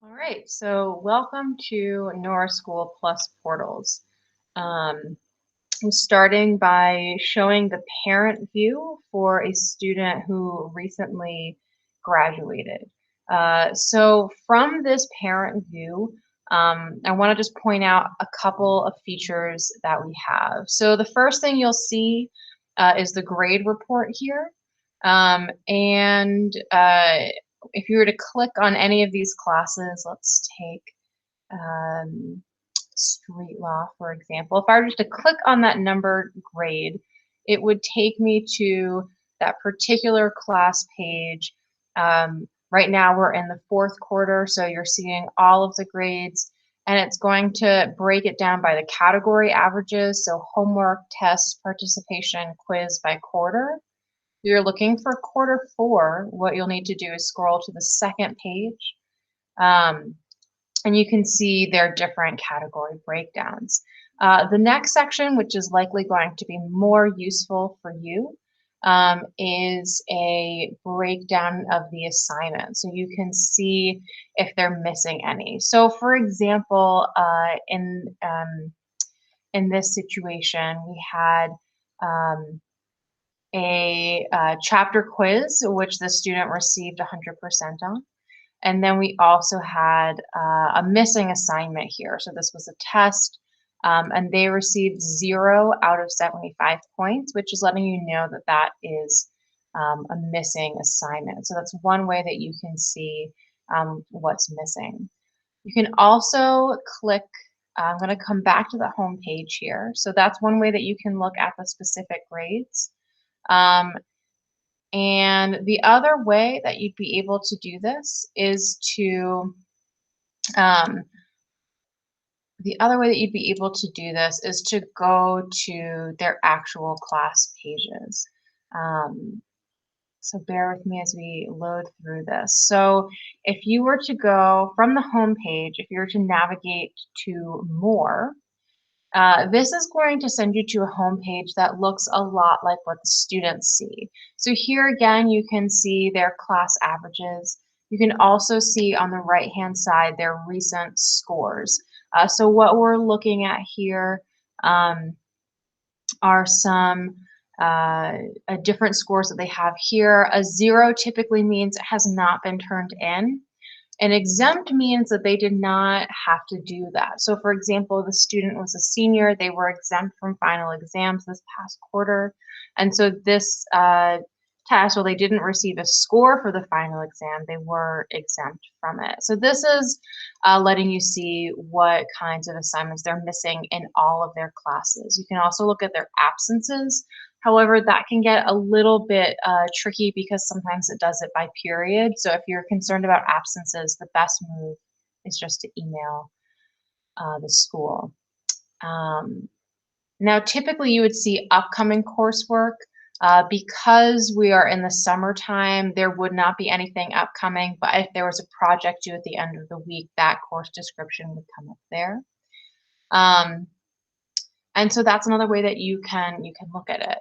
All right, so welcome to Nora School PlusPortals. I'm starting by showing the parent view for a student who recently graduated. So from this parent view, I want to just point out a couple of features that we have. So the first thing you'll see is the grade report here. And if you were to click on any of these classes, let's take um, street law, for example. If I were just to click on that numbered grade, it would take me to that particular class page. Right now we're in the fourth quarter, so you're seeing all of the grades, and it's going to break it down by the category averages, so homework, tests, participation, quiz by quarter. If you're looking for quarter four, what you'll need to do is scroll to the second page. And you can see their different category breakdowns. The next section, which is likely going to be more useful for you, is a breakdown of the assignment. So you can see if they're missing any. So for example, in this situation, we had a chapter quiz, which the student received 100% on. And then we also had a missing assignment here. So this was a test, and they received 0 out of 75 points, which is letting you know that that is a missing assignment. So that's one way that you can see what's missing. You can also click, I'm going to come back to the home page here. So that's one way that you can look at the specific grades. Um, and the other way that you'd be able to do this is um, go to their actual class pages. So bear with me as we load through this. So if you were to go from the home page, if you were to navigate to more, this is going to send you to a home page that looks a lot like what the students see. So here again, you can see their class averages. You can also see on the right-hand side their recent scores. So what we're looking at here are some different scores that they have here. A 0 typically means it has not been turned in. An exempt means that they did not have to do that. So for example, the student was a senior, they were exempt from final exams this past quarter. And so this test, well, they didn't receive a score for the final exam, they were exempt from it. So this is letting you see what kinds of assignments they're missing in all of their classes. You can also look at their absences. However, that can get a little bit tricky because sometimes it does it by period. So if you're concerned about absences, the best move is just to email the school. Now, typically you would see upcoming coursework. Because we are in the summertime, there would not be anything upcoming, but if there was a project due at the end of the week, that course description would come up there. And so that's another way that you can look at it.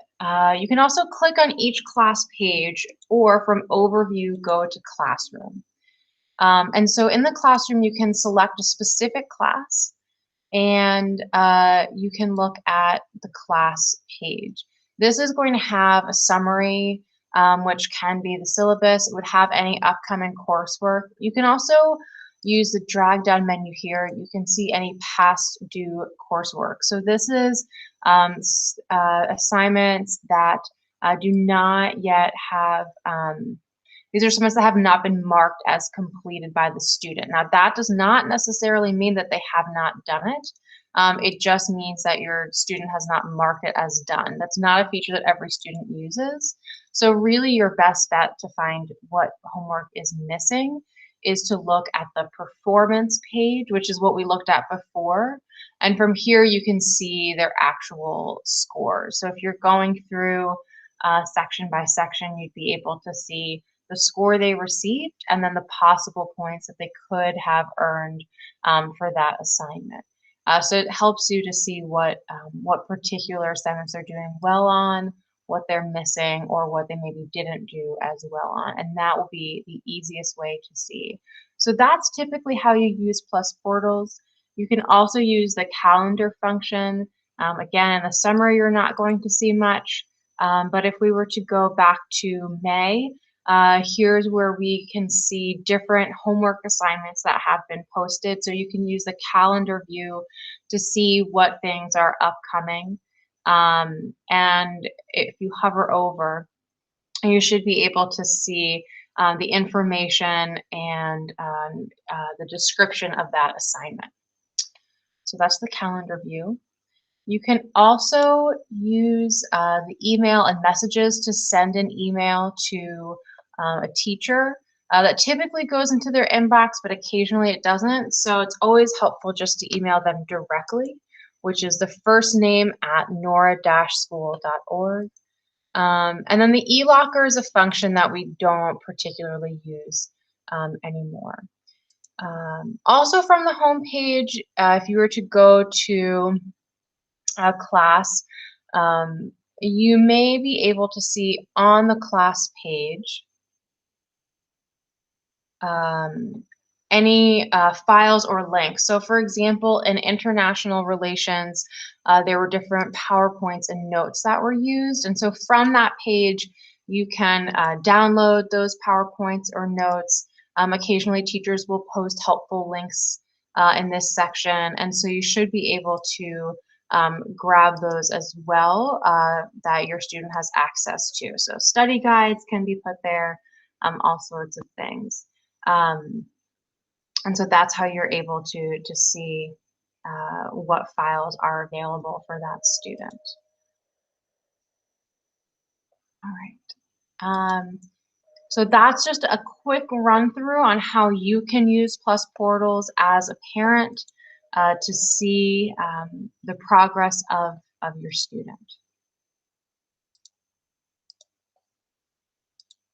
You can also click on each class page, or from overview, go to classroom. And so in the classroom, you can select a specific class, and you can look at the class page. This is going to have a summary, which can be the syllabus. It would have any upcoming coursework. You can also use the drag down menu here. You can see any past due coursework. So this is assignments that do not yet have, these are assignments that have not been marked as completed by the student. Now that does not necessarily mean that they have not done it. It just means that your student has not marked it as done. That's not a feature that every student uses. So really your best bet to find what homework is missing is to look at the performance page, which is what we looked at before. And from here you can see their actual scores. So if you're going through section by section, you'd be able to see the score they received and then the possible points that they could have earned for that assignment. So it helps you to see what particular assignments they're doing well on, what they're missing, or what they maybe didn't do as well on. And that will be the easiest way to see. So that's typically how you use PlusPortals. You can also use the calendar function. Again, in the summer, you're not going to see much, but if we were to go back to May, here's where we can see different homework assignments that have been posted. So you can use the calendar view to see what things are upcoming. And if you hover over, you should be able to see the information and the description of that assignment. So that's the calendar view. You can also use the email and messages to send an email to a teacher. That typically goes into their inbox, but occasionally it doesn't. So it's always helpful just to email them directly, which is the first name at nora-school.org. And then the e-locker is a function that we don't particularly use anymore. Also from the home page, if you were to go to a class, you may be able to see on the class page any files or links. So for example, in international relations, there were different PowerPoints and notes that were used. And so from that page, you can download those PowerPoints or notes. Occasionally teachers will post helpful links in this section. And so you should be able to grab those as well that your student has access to. So study guides can be put there, all sorts of things. And so that's how you're able to see what files are available for that student. All right. So that's just a quick run through on how you can use PlusPortals as a parent to see the progress of your student.